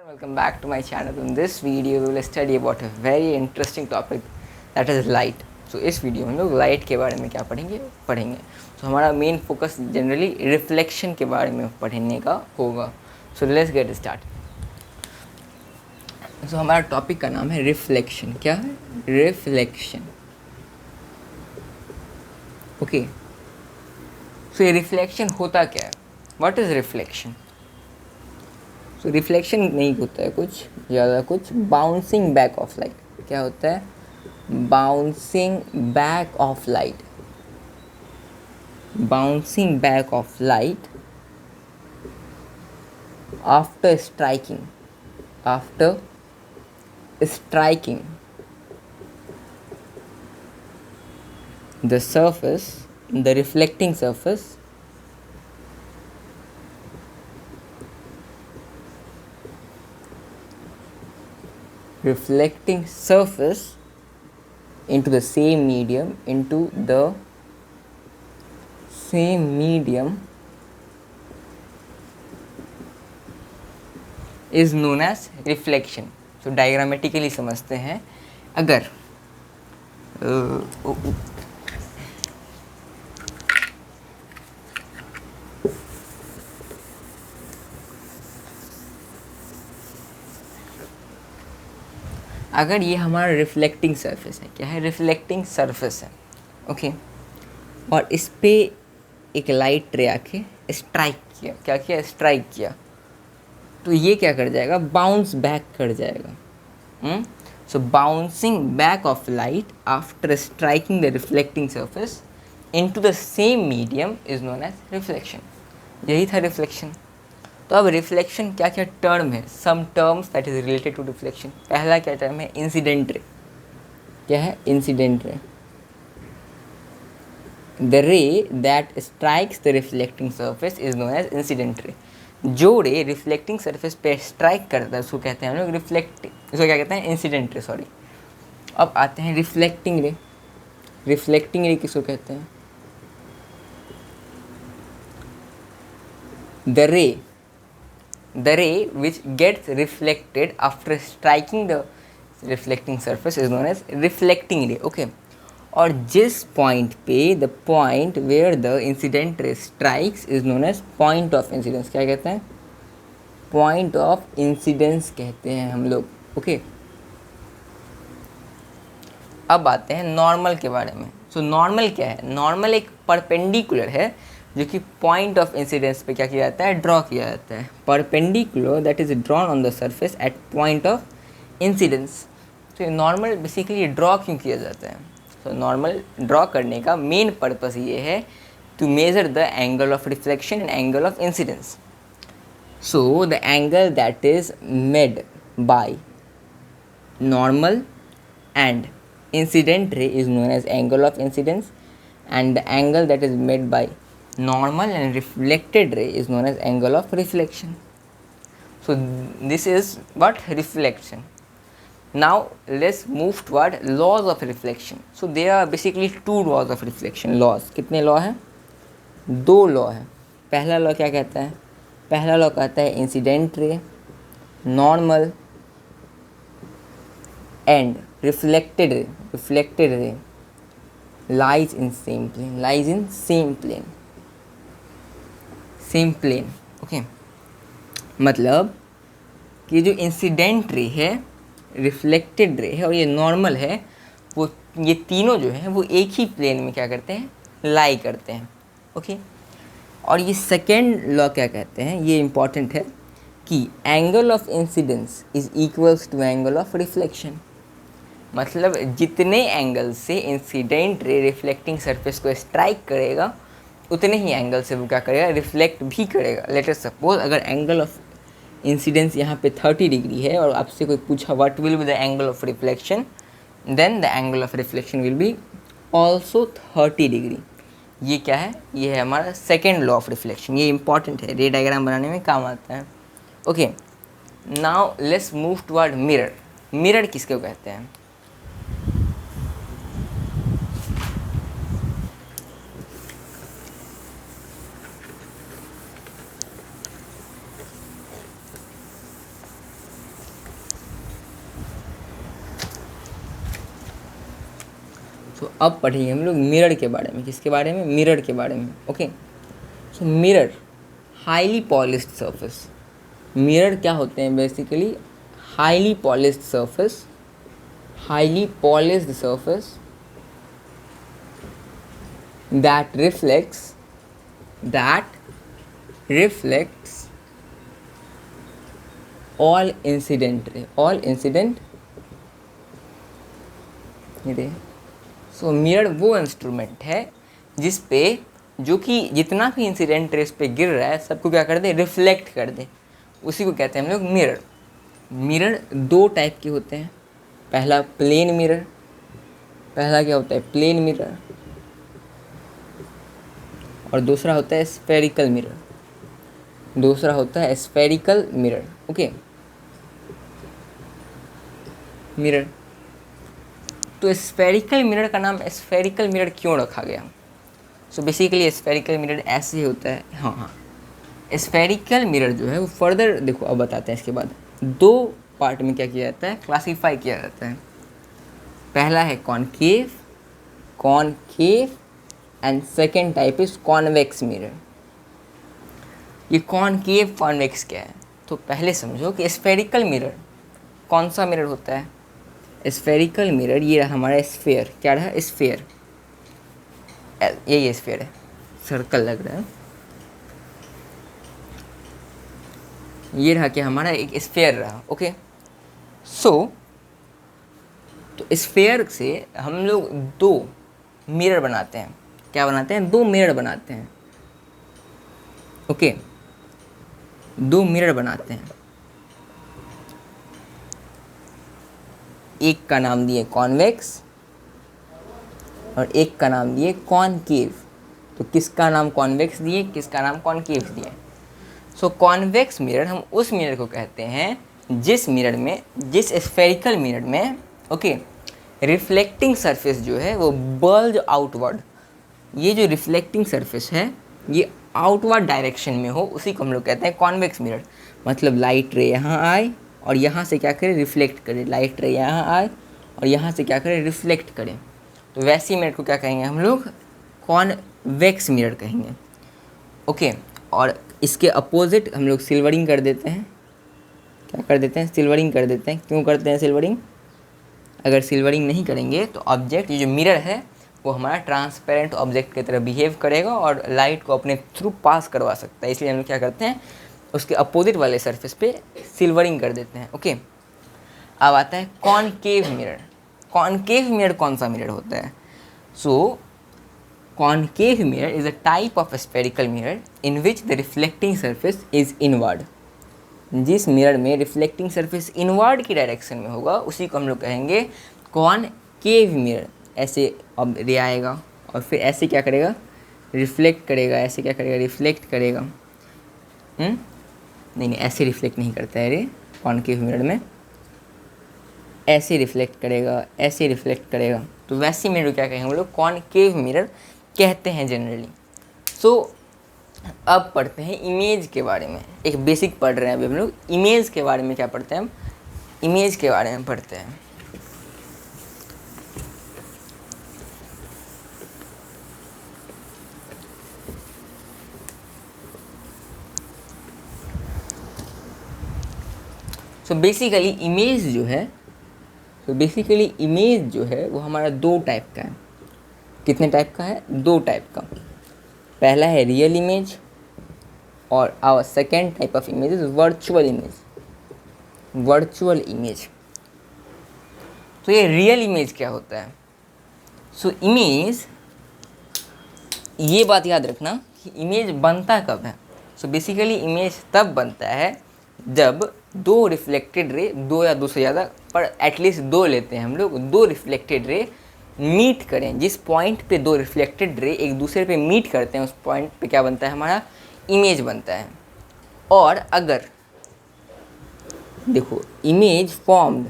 Welcome back to my channel. In this video, we will study about a very interesting topic that is light. So इस video में हम लोग light के बारे में क्या पढ़ेंगे. तो हमारा मेन फोकस जनरली रिफ्लेक्शन के बारे में पढ़ने का होगा. So let's get start. So हमारा टॉपिक का नाम है रिफ्लेक्शन. क्या है? रिफ्लेक्शन. ओके. सो ये रिफ्लेक्शन होता क्या है? What is reflection? So reflection नहीं होता है कुछ ज़्यादा, कुछ बाउंसिंग बैक ऑफ लाइट. क्या होता है? Bouncing back of light. Bouncing back of light after striking the surface, the reflecting surface into the same medium is known as reflection. So diagrammatically समझते हैं. अगर अगर ये हमारा रिफ्लेक्टिंग सरफेस है. क्या है? रिफ्लेक्टिंग सरफेस है. ओके. और इस पे एक लाइट रे आके स्ट्राइक किया. क्या किया? स्ट्राइक किया. तो ये क्या कर जाएगा? बाउंस बैक कर जाएगा. So bouncing back of light after striking the reflecting surface into the same medium is known as reflection. यही था रिफ्लेक्शन. तो अब रिफ्लेक्शन क्या क्या टर्म है? Some terms that is related to reflection. पहला क्या टर्म है? Incident ray. क्या है? Incident ray. The ray that strikes the reflecting surface is known as incident ray. जो रे रिफ्लेक्टिंग सरफेस पे स्ट्राइक करता है उसको कहते हैं हम लोग इसको क्या कहते हैं? Incident ray. सॉरी. अब आते हैं रिफ्लेक्टिंग रे. रिफ्लेक्टिंग रे किसको कहते हैं? The ray which gets reflected after striking the reflecting surface is known as reflecting ray. Okay. और जिस पॉइंट पे the point where the incident ray strikes is known as point of incidence. क्या कहते हैं? point of incidence कहते हैं हम लोग. ओके. अब आते हैं नॉर्मल के बारे में. सो नॉर्मल क्या है? नॉर्मल एक परपेंडिकुलर है जो कि पॉइंट ऑफ इंसिडेंस पे क्या किया जाता है? ड्रॉ किया जाता है. Perpendicular that is drawn on the surface at point of incidence. तो ये नॉर्मल बेसिकली ड्रॉ क्यों किया जाता है? तो नॉर्मल ड्रॉ करने का मेन पर्पस ये है to measure the angle of reflection and angle of incidence. So the angle that is made by normal and incident ray is known as angle of incidence, and the angle that is made by normal and reflected ray is known as angle of reflection. So this is what? Reflection. Now let's move toward laws of reflection. So there are basically two laws of reflection. Laws कितने law हैं? दो law है. पहला law क्या कहता है? पहला law कहता है incident ray, normal and reflected ray lies in same plane. Okay. मतलब कि जो इंसिडेंट रे है, रिफ्लेक्टेड रे है और ये नॉर्मल है, वो ये तीनों जो हैं वो एक ही प्लेन में क्या करते हैं? लाई करते हैं. ओके. और ये सेकेंड लॉ क्या कहते हैं? ये इम्पॉर्टेंट है कि angle of incidence is equals to angle of reflection. मतलब जितने एंगल से इंसिडेंट रे रिफ्लेक्टिंग सरफेस को स्ट्राइक करेगा उतने ही एंगल से वो क्या करेगा? रिफ्लेक्ट भी करेगा. लेट अस सपोज अगर एंगल ऑफ इंसिडेंस यहाँ पे 30 डिग्री है और आपसे कोई पूछा what will be the angle of reflection, then the angle of reflection will be also 30 degree. ये क्या है? ये है हमारा सेकेंड लॉ ऑफ रिफ्लेक्शन. ये इंपॉर्टेंट है, रे डायग्राम बनाने में काम आता है. Okay. Now let's move toward mirror. Mirror किसको कहते हैं? सो अब पढ़ेंगे हम लोग मिरर के बारे में। किसके बारे में? मिरर के बारे में। Okay, so mirror highly polished surface. Mirror क्या होते हैं? Basically highly polished surface, highly polished surface that reflects all incident ray। So mirror वो इंस्ट्रूमेंट है जिस पे जो कि जितना भी इंसिडेंट रे उस पे गिर रहा है सबको क्या कर दे? रिफ्लेक्ट कर दे। उसी को कहते हैं हम लोग मिरर। मिरर दो टाइप के होते हैं। पहला प्लेन मिरर, पहला क्या होता है? Plane mirror. और दूसरा होता है स्फेरिकल मिरर, दूसरा होता है स्फेरिकल मिरर। Okay, mirror. तो स्फेरिकल मिरर का नाम स्फेरिकल मिरर क्यों रखा गया? सो बेसिकली स्फेरिकल मिरर ऐसे ही होता है। हाँ, स्फेरिकल मिरर जो है वो फर्दर देखो अब बताते हैं। इसके बाद दो पार्ट में क्या किया जाता है? क्लासीफाई किया जाता है। पहला है concave and second type is convex mirror. ये कॉनकेव कॉन्वेक्स क्या है? तो पहले समझो कि स्फेरिकल मिरर कौन सा मिरर होता है? स्फेरिकल मिरर ये रहा हमारा स्फेयर। क्या रहा? स्फेयर। ये स्फेयर है, सर्कल लग रहा है। ये रहा कि हमारा एक स्फेयर रहा। ओके, सो तो स्फेयर से हम लोग दो मिरर बनाते हैं। क्या बनाते हैं? दो मिरर बनाते हैं। ओके, दो मिरर बनाते हैं। एक का नाम दिए कॉन्वेक्स और एक का नाम दिए कॉनकेव। तो किसका नाम कॉन्वेक्स दिए, किसका नाम कॉनकेव दिए? सो कॉन्वेक्स मिरर हम उस मिरर को कहते हैं जिस मिरर में, जिस स्फेरिकल मिरर में ओके रिफ्लेक्टिंग सरफेस जो है वो बल्ज आउटवर्ड। ये जो रिफ्लेक्टिंग सरफेस है ये आउटवर्ड डायरेक्शन में हो, उसी को हम लोग कहते हैं कॉन्वेक्स मिरर। मतलब लाइट रे यहाँ आए और यहाँ से क्या करे? रिफ्लेक्ट करे। लाइट रे यहाँ आए और यहाँ से क्या करे? रिफ्लेक्ट करे। तो वैसी मिरर को क्या कहेंगे हम लोग? कॉन्वेक्स मिरर कहेंगे। ओके, और इसके अपोजिट हम लोग सिल्वरिंग कर देते हैं। क्या कर देते हैं? सिल्वरिंग कर देते हैं। क्यों करते हैं सिल्वरिंग? अगर सिल्वरिंग नहीं करेंगे तो ऑब्जेक्ट, ये जो मिरर है वो हमारा ट्रांसपेरेंट ऑब्जेक्ट की तरह बिहेव करेगा और लाइट को अपने थ्रू पास करवा सकता है। इसलिए हम लोग क्या करते हैं? उसके अपोजिट वाले सरफेस पे सिल्वरिंग कर देते हैं। ओके, अब आता है कॉनकेव मिरर। कॉनकेव मिरर कौन सा मिरर होता है? So concave mirror is a type of spherical mirror in which the reflecting surface is inward. जिस मिरर में रिफ्लेक्टिंग सरफेस इनवर्ड की डायरेक्शन में होगा उसी को हम लोग कहेंगे कॉनकेव मिरर। ऐसे अब रे आएगा और फिर ऐसे क्या करेगा? रिफ्लेक्ट करेगा। ऐसे क्या करेगा? रिफ्लेक्ट करेगा। नहीं, ऐसे रिफ्लेक्ट नहीं करता है रे कॉनकेव मिरर में। ऐसे रिफ्लेक्ट करेगा, ऐसे रिफ्लेक्ट करेगा। तो वैसी मिरर क्या कहेंगे हम लोग? कॉनकेव मिरर कहते हैं जनरली। सो अब पढ़ते हैं इमेज के बारे में। एक बेसिक पढ़ रहे हैं अभी हम लोग। इमेज के बारे में क्या पढ़ते हैं हम? इमेज के बारे में पढ़ते हैं। सो बेसिकली इमेज जो है वो हमारा दो टाइप का है। कितने टाइप का है? दो टाइप का। पहला है रियल इमेज और our second type of image is virtual image. Virtual image. तो ये रियल इमेज क्या होता है? सो इमेज, ये बात याद रखना कि इमेज बनता कब है। सो बेसिकली इमेज तब बनता है जब दो रिफ्लेक्टेड रे, दो या दो से ज़्यादा, पर एटलीस्ट दो लेते हैं हम लोग, दो रिफ्लेक्टेड रे मीट करें। जिस पॉइंट पे दो रिफ्लेक्टेड रे एक दूसरे पे मीट करते हैं उस पॉइंट पे क्या बनता है? हमारा इमेज बनता है। और अगर देखो image formed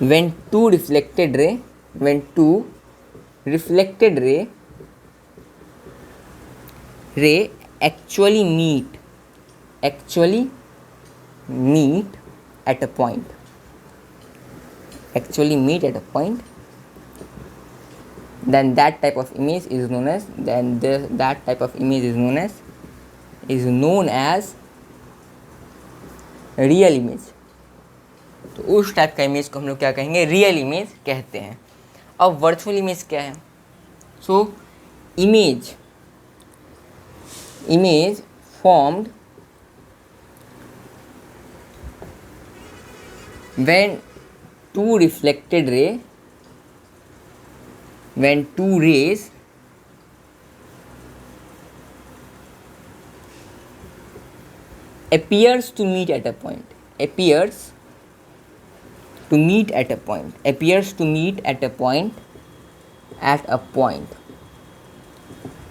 when two reflected ray actually meet at a point। actually meet at a point, then that type of image is known as real image. तो उस टाइप का इमेज को हम लोग क्या कहेंगे, रियल इमेज कहते हैं। अब वर्चुअल इमेज क्या है? So image formed when two rays appears to meet at a point,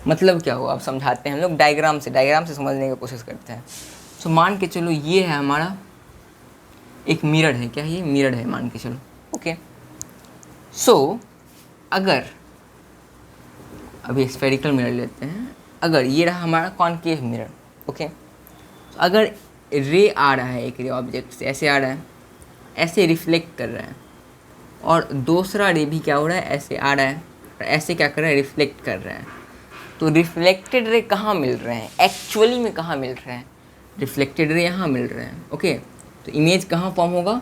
मतलब क्या हुआ? अब समझाते हैं हम लोग डायग्राम से समझने की कोशिश करते हैं। सो मान के चलो ये है हमारा एक मिरर है। क्या ये मिरर है? मान के चलो, ओके। सो अगर अभी स्फेरिकल मिरर लेते हैं, अगर ये रहा हमारा कॉनकेव मिरर, ओके। अगर रे आ रहा है, एक रे ऑब्जेक्ट से ऐसे आ रहा है, ऐसे रिफ्लेक्ट कर रहा है, और दूसरा रे भी क्या हो रहा है, ऐसे आ रहा है और ऐसे क्या कर रहा है, रिफ्लेक्ट कर रहा है। तो रिफ्लेक्टेड रे कहाँ मिल रहे हैं? एक्चुअली में कहाँ मिल रहे हैं? रिफ्लेक्टेड रे यहाँ मिल रहे हैं, ओके। तो इमेज कहाँ फॉर्म होगा?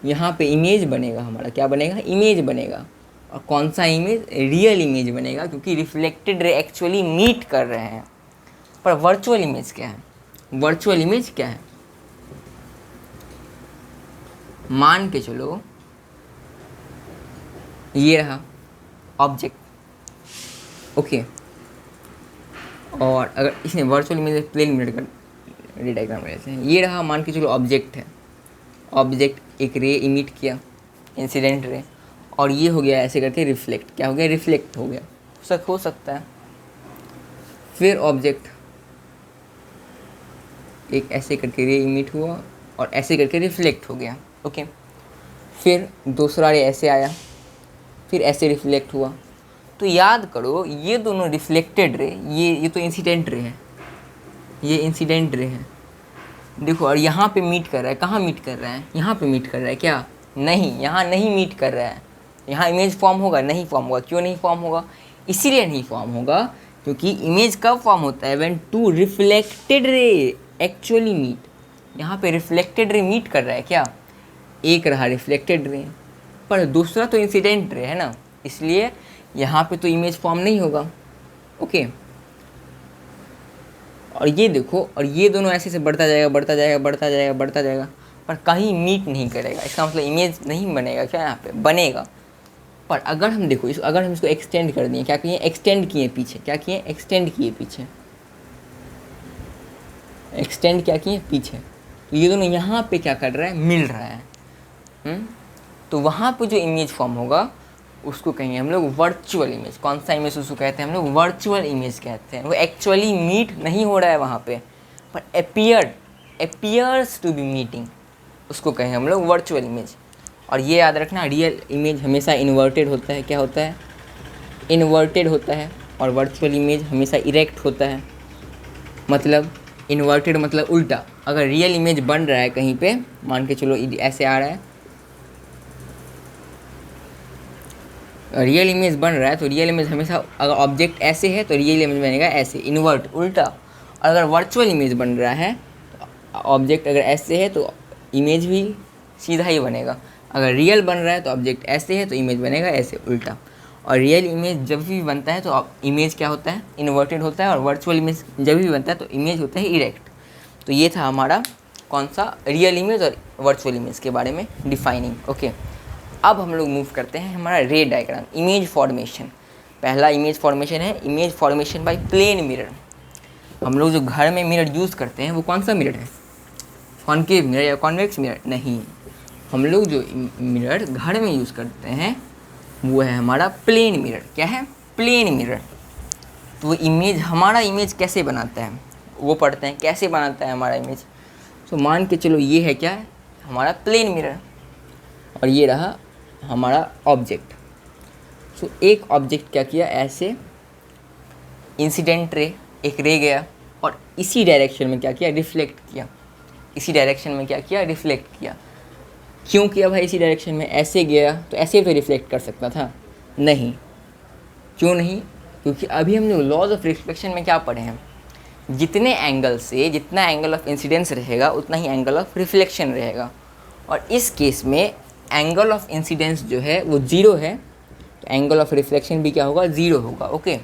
यहाँ पे इमेज बनेगा हमारा। क्या बनेगा? इमेज बनेगा। और कौन सा इमेज? रियल इमेज बनेगा, क्योंकि रिफ्लेक्टेड रे एक्चुअली मीट कर रहे हैं। पर वर्चुअल इमेज क्या है? वर्चुअल इमेज क्या है? मान के चलो ये रहा ऑब्जेक्ट, ओके। और अगर इसने वर्चुअल इमेज प्लेन मिरर का रे डायग्राम लेते हैं, ये रहा मान के चलो ऑब्जेक्ट है। ऑब्जेक्ट एक रे इमिट किया, इंसिडेंट रे, और ये हो गया ऐसे करके रिफ्लेक्ट। क्या हो गया? रिफ्लेक्ट हो गया। हो सकता है। फिर ऑब्जेक्ट एक ऐसे करके रे इमिट हुआ और ऐसे करके रिफ्लेक्ट हो गया, ओके। फिर दूसरा रे ऐसे आया, फिर ऐसे रिफ्लेक्ट हुआ। तो याद करो ये दोनों रिफ्लेक्टेड रे, ये तो इंसिडेंट रे है, ये इंसिडेंट रे है, देखो। और यहाँ पे मीट कर रहा है। कहाँ मीट कर रहा है? यहाँ पे मीट कर रहा है। क्या? नहीं, यहाँ नहीं मीट कर रहा है। यहाँ इमेज फॉर्म होगा? नहीं फॉर्म होगा। क्यों नहीं फॉर्म होगा? इसीलिए नहीं फॉर्म होगा क्योंकि इमेज कब फॉर्म होता है? When two reflected ray actually meet. यहाँ पे रिफ्लेक्टेड रे मीट कर रहा है। क्या? एक रहा रिफ्लेक्टेड रे, पर दूसरा तो इंसिडेंट रे है ना, इसलिए यहाँ पे तो इमेज फॉर्म नहीं होगा, ओके। और ये देखो, और ये दोनों ऐसे से बढ़ता जाएगा, पर कहीं मीट नहीं करेगा। इसका मतलब इमेज नहीं बनेगा। क्या? यहाँ पे बनेगा। पर अगर हम देखो अगर हम इसको एक्सटेंड कर दिए, क्या किए? एक्सटेंड किए पीछे। क्या किए? एक्सटेंड किए पीछे। एक्सटेंड क्या किए? पीछे। तो ये दोनों यहाँ पे क्या कर रहा है? मिल रहा है। तो वहाँ पे जो इमेज फॉर्म होगा उसको कहेंगे हम लोग वर्चुअल इमेज। कौन सा इमेज उसको कहते हैं हम लोग? वर्चुअल इमेज कहते हैं। वो एक्चुअली मीट नहीं हो रहा है वहाँ पे, पर appears टू बी मीटिंग, उसको कहें हम लोग वर्चुअल इमेज। और ये याद रखना, रियल इमेज हमेशा इन्वर्टेड होता है। क्या होता है? इन्वर्टेड होता है। और वर्चुअल इमेज हमेशा इरेक्ट होता है। मतलब इन्वर्टेड मतलब उल्टा। अगर रियल इमेज बन रहा है कहीं पे, मान के चलो ऐसे आ रहा है, रियल इमेज बन रहा है, तो रियल इमेज हमेशा, अगर ऑब्जेक्ट ऐसे है तो रियल इमेज बनेगा ऐसे, इन्वर्ट, उल्टा। और अगर वर्चुअल इमेज बन रहा है, ऑब्जेक्ट अगर ऐसे है तो इमेज भी सीधा ही बनेगा। अगर रियल बन रहा है तो ऑब्जेक्ट ऐसे है तो इमेज बनेगा ऐसे, उल्टा। और रियल इमेज जब भी बनता है तो इमेज क्या होता है? इन्वर्टेड होता है। और वर्चुअल इमेज जब भी बनता है तो इमेज होता है इरेक्ट। तो ये था हमारा कौन सा? रियल इमेज और वर्चुअल इमेज के बारे में डिफाइनिंग, ओके। अब हम लोग मूव करते हैं हमारा रे डायग्राम, इमेज फॉर्मेशन। पहला इमेज फॉर्मेशन है image formation by plane mirror. हम लोग जो घर में मिरर यूज़ करते हैं वो कौन सा मिरर है? कॉनकेव मिरर या कॉन्वेक्स मिरर? नहीं, हम लोग जो मिरर घर में यूज़ करते हैं वो है हमारा प्लेन मिरर। क्या है? Plane mirror. तो वो इमेज, हमारा इमेज कैसे बनाता है वो पढ़ते हैं, कैसे बनाता है हमारा इमेज। तो मान के चलो ये है क्या है? हमारा प्लेन मिरर, और ये रहा हमारा ऑब्जेक्ट। सो एक ऑब्जेक्ट क्या किया? ऐसे इंसिडेंट रे, एक रे गया और इसी डायरेक्शन में क्या किया? रिफ्लेक्ट किया। इसी डायरेक्शन में क्या किया? रिफ्लेक्ट किया। क्यों किया भाई इसी डायरेक्शन में, ऐसे गया तो ऐसे तो रिफ्लेक्ट कर सकता था, नहीं। क्यों नहीं? क्योंकि अभी हम लोग लॉज ऑफ रिफ्लेक्शन में क्या पढ़े हैं, जितने एंगल से जितना एंगल ऑफ इंसिडेंस रहेगा उतना ही एंगल ऑफ रिफ्लेक्शन रहेगा। और इस केस में एंगल ऑफ इंसिडेंस जो है वो 0 है, तो एंगल ऑफ रिफ्लेक्शन भी क्या होगा, 0 होगा। ओके,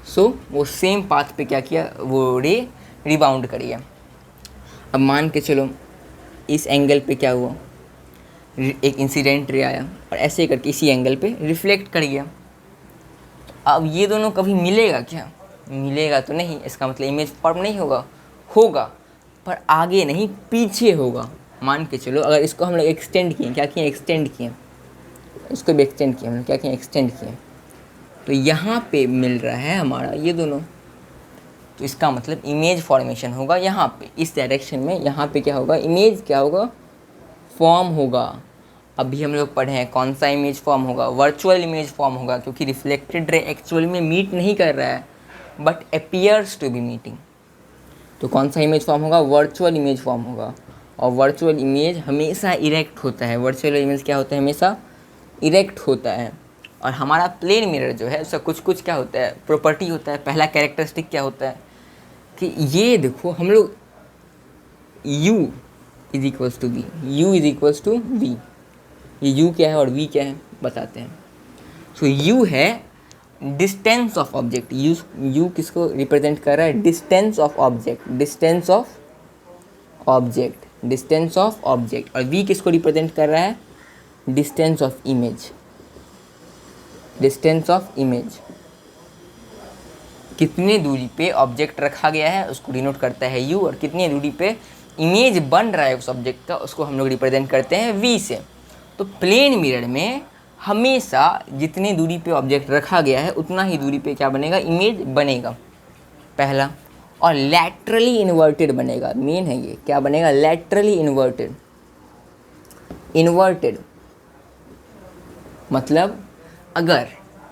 सो वो सेम पाथ पे क्या किया, वो रे रिबाउंड कर गया। अब मान के चलो इस एंगल पे क्या हुआ, एक इंसिडेंट रे आया और ऐसे करके इसी एंगल पे रिफ्लेक्ट कर गया। अब ये दोनों कभी मिलेगा क्या, मिलेगा तो नहीं, इसका मतलब इमेज फॉर्म नहीं होगा, होगा पर आगे नहीं पीछे होगा। मान के चलो अगर इसको हम लोग एक्सटेंड किए, क्या किए, एक्सटेंड किए, इसको भी एक्सटेंड किए हम लोग, क्या किए, एक्सटेंड किए, तो यहाँ पे मिल रहा है हमारा ये दोनों, तो इसका मतलब इमेज फॉर्मेशन होगा यहाँ पे, इस डायरेक्शन में, यहाँ पे क्या होगा, इमेज क्या होगा, फॉर्म होगा। अभी हम लोग पढ़े हैं कौन सा इमेज फॉर्म होगा, वर्चुअल इमेज फॉर्म होगा, क्योंकि रिफ्लेक्टेड रे एक्चुअल में मीट नहीं कर रहा है but appears to be meeting. तो कौन सा इमेज फॉर्म होगा, वर्चुअल इमेज फॉर्म होगा। और वर्चुअल इमेज हमेशा इरेक्ट होता है, वर्चुअल इमेज क्या होता है, हमेशा इरेक्ट होता है। और हमारा प्लेन मिरर जो है उसका कुछ कुछ क्या होता है, प्रॉपर्टी होता है। पहला कैरेक्टरिस्टिक क्या होता है कि ये देखो हम लोग u is equals to v, u is equals to v, ये u क्या है और v क्या है बताते हैं। सो u है डिस्टेंस ऑफ ऑब्जेक्ट, u किसको रिप्रेजेंट कर रहा है, distance of object, distance of object, distance of object. और v किसको रिप्रेजेंट कर रहा है, distance of image, distance of image. कितने दूरी पे ऑब्जेक्ट रखा गया है उसको डिनोट करता है u, और कितनी दूरी पे इमेज बन रहा है उस ऑब्जेक्ट का उसको हम लोग रिप्रेजेंट करते हैं v से। तो प्लेन मिरर में हमेशा जितनी दूरी पे ऑब्जेक्ट रखा गया है उतना ही दूरी पे क्या बनेगा, इमेज बनेगा, पहला। और लैटरली इन्वर्टेड बनेगा, मेन है ये, क्या बनेगा, लैटरली इन्वर्टेड। इन्वर्टेड मतलब अगर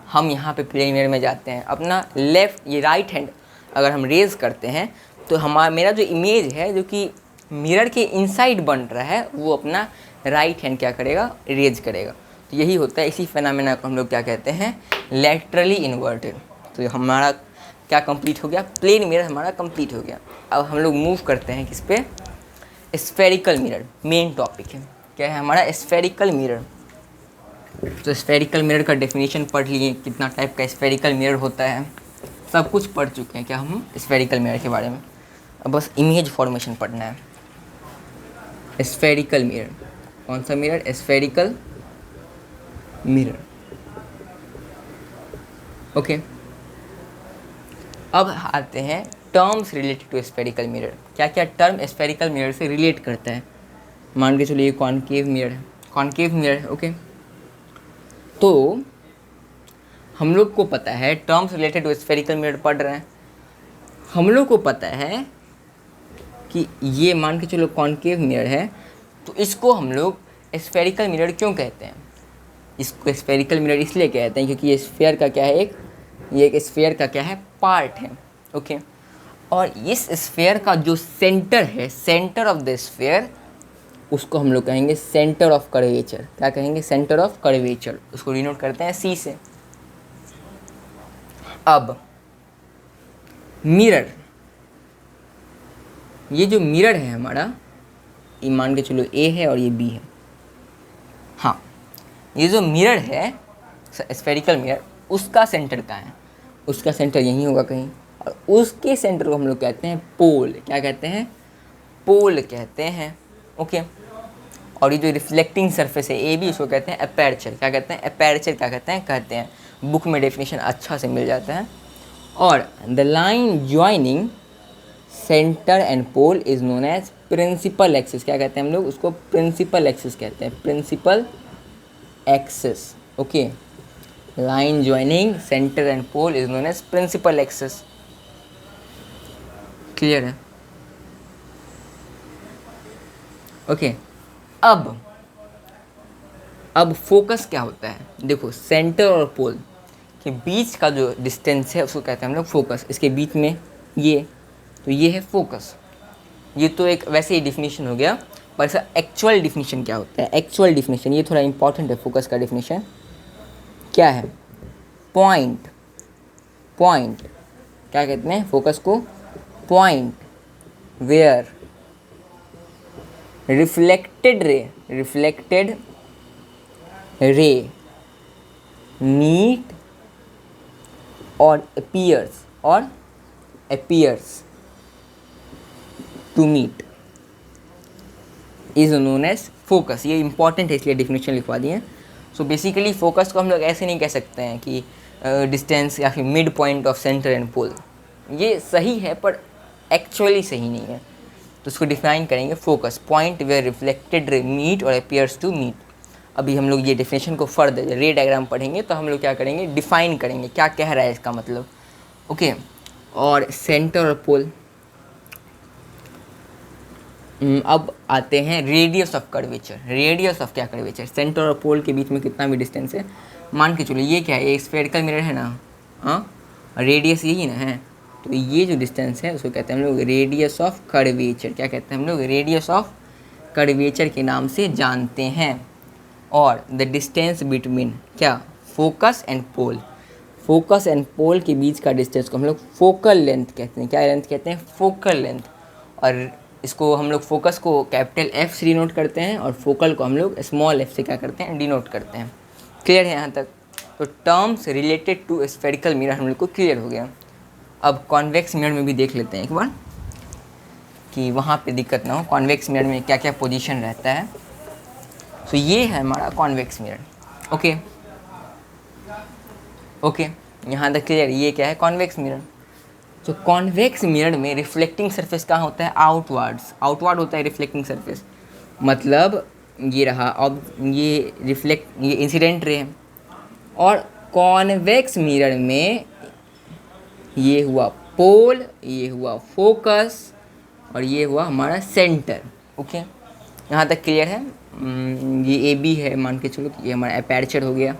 हम यहाँ पे प्लेन मिरर में जाते हैं, अपना लेफ़्ट ये राइट हैंड अगर हम रेज़ करते हैं तो मेरा जो इमेज है जो कि मिरर के इनसाइड बन रहा है वो अपना राइट हैंड क्या करेगा, रेज करेगा। तो यही होता है, इसी फेनामेना को हम लोग क्या कहते हैं, लैटरली इन्वर्टेड। तो हमारा क्या कंप्लीट हो गया, प्लेन मिरर हमारा कंप्लीट हो गया। अब हम लोग मूव करते हैं किस पे, स्फेरिकल मिरर, मेन टॉपिक है। क्या है हमारा, स्फेरिकल मिरर। तो स्फेरिकल मिरर का डेफिनेशन पढ़ लिए, कितना टाइप का स्फेरिकल मिरर होता है, सब कुछ पढ़ चुके हैं क्या हम स्फेरिकल मिरर के बारे में। अब बस इमेज फॉर्मेशन पढ़ना है। स्फेरिकल मिरर, कौन सा मिरर, स्फेरिकल मिरर। ओके, अब आते हैं terms related to spherical mirror. क्या क्या टर्म स्फेरिकल मिरर से रिलेट करता है। मान के चलिए कॉनकेव मिरर है, कॉनकेव मिरर है। ओके, तो हम लोग को पता है terms related to spherical mirror पढ़ रहे हैं, हम लोग को पता है कि ये मान के चलो कॉनकेव मिरर है, तो इसको हम लोग स्फेरिकल मिरर क्यों कहते हैं। इसको स्फेरिकल मिरर इसलिए कहते हैं क्योंकि ये स्फेयर का क्या है, ये एक स्फेयर का क्या है, पार्ट है। ओके, और इस स्फेयर का जो सेंटर है, सेंटर ऑफ द स्फेयर, उसको हम लोग कहेंगे सेंटर ऑफ कर्वेचर। क्या कहेंगे, सेंटर ऑफ कर्वेचर। उसको डिनोट करते हैं C से। अब मिरर, ये जो मिरर है हमारा, ये मान के चलो A है और ये B है। हाँ, ये जो मिरर है स्फेरिकल मिरर, उसका सेंटर कहाँ है, उसका सेंटर यहीं होगा कहीं, और उसके सेंटर को हम लोग कहते हैं पोल। क्या कहते हैं, पोल कहते हैं। ओके, और ये जो रिफ्लेक्टिंग सरफेस है AB, उसको कहते हैं अपर्चर। क्या कहते हैं, अपर्चर क्या कहते हैं, बुक में डेफिनेशन अच्छा से मिल जाता है। और the line joining centre and pole is known as principal axis. क्या कहते हैं हम लोग उसको, प्रिंसिपल एक्सिस कहते हैं, principal axis. Okay, line joining centre and pole is known as principal axis. Clear है। ओके, अब फोकस क्या होता है, देखो सेंटर और पोल के बीच का जो डिस्टेंस है उसको कहते हैं हम लोग फोकस। इसके बीच में ये, तो ये है फोकस। ये तो एक वैसे ही डिफिनीशन हो गया, पर इसका एक्चुअल डिफिनीशन क्या होता है? एक्चुअल डिफिनीशन ये थोड़ा इंपॉर्टेंट है, फोकस का डिफिनीशन क्या है? पॉइंट, पॉइंट क्या कहते हैं फोकस को? Point where reflected ray meet और appears to meet is known as focus. ये इंपॉर्टेंट है इसलिए डिफिनेशन लिखवा दिए। सो बेसिकली फोकस को हम लोग ऐसे नहीं कह सकते हैं कि डिस्टेंस या फिर mid point of centre and pole. ये सही है पर एक्चुअली सही नहीं है, तो उसको डिफाइन करेंगे focus point where reflected ray meet और अपीयर्स टू मीट। अभी हम लोग ये डेफिनेशन को फर्दर रे डायग्राम पढ़ेंगे तो हम लोग क्या करेंगे, डिफाइन करेंगे क्या कह रहा है इसका मतलब। ओके, और सेंटर और पोल। अब आते हैं radius of curvature. Radius of क्या कर्वेचर? सेंटर और पोल के बीच में कितना भी डिस्टेंस है, मान के चलो ये क्या है, ये स्फेरिकल मिरर है ना, हाँ, रेडियस यही ना है, तो ये जो डिस्टेंस है उसको कहते हैं हम लोग रेडियस ऑफ कर्वेचर। क्या कहते हैं हम लोग? रेडियस ऑफ कर्वेचर के नाम से जानते हैं। और द डिस्टेंस बिटवीन क्या? Focus and pole. Focus and pole के बीच का डिस्टेंस को हम लोग फोकल लेंथ कहते हैं। क्या लेंथ कहते हैं? Focal length. और इसको हम लोग फोकस को कैपिटल एफ से डिनोट करते हैं और फोकल को हम लोग स्मॉल एफ से क्या करते हैं? डिनोट करते हैं। क्लियर है यहाँ तक? तो terms related to spherical mirror हम लोग को क्लियर हो गया। अब कॉन्वेक्स मिरर में भी देख लेते हैं एक बार कि वहाँ पे दिक्कत ना हो। कॉन्वेक्स मिरर में क्या क्या पोजीशन रहता है। तो ये है हमारा कॉन्वेक्स मिरर। ओके ओके, यहाँ तक क्लियर? ये क्या है? Convex mirror. तो कॉन्वेक्स मिरर में रिफ्लेक्टिंग सरफेस कहाँ होता है? आउटवर्ड्स। आउटवर्ड होता है रिफ्लेक्टिंग सरफेस, मतलब ये रहा। अब ये इंसिडेंट रे है। और कॉन्वेक्स मिरर में ये हुआ पोल, ये हुआ फोकस और ये हुआ हमारा सेंटर। ओके, यहाँ तक क्लियर है? ये ए बी है मान के चलो, ये हमारा अपर्चर हो गया।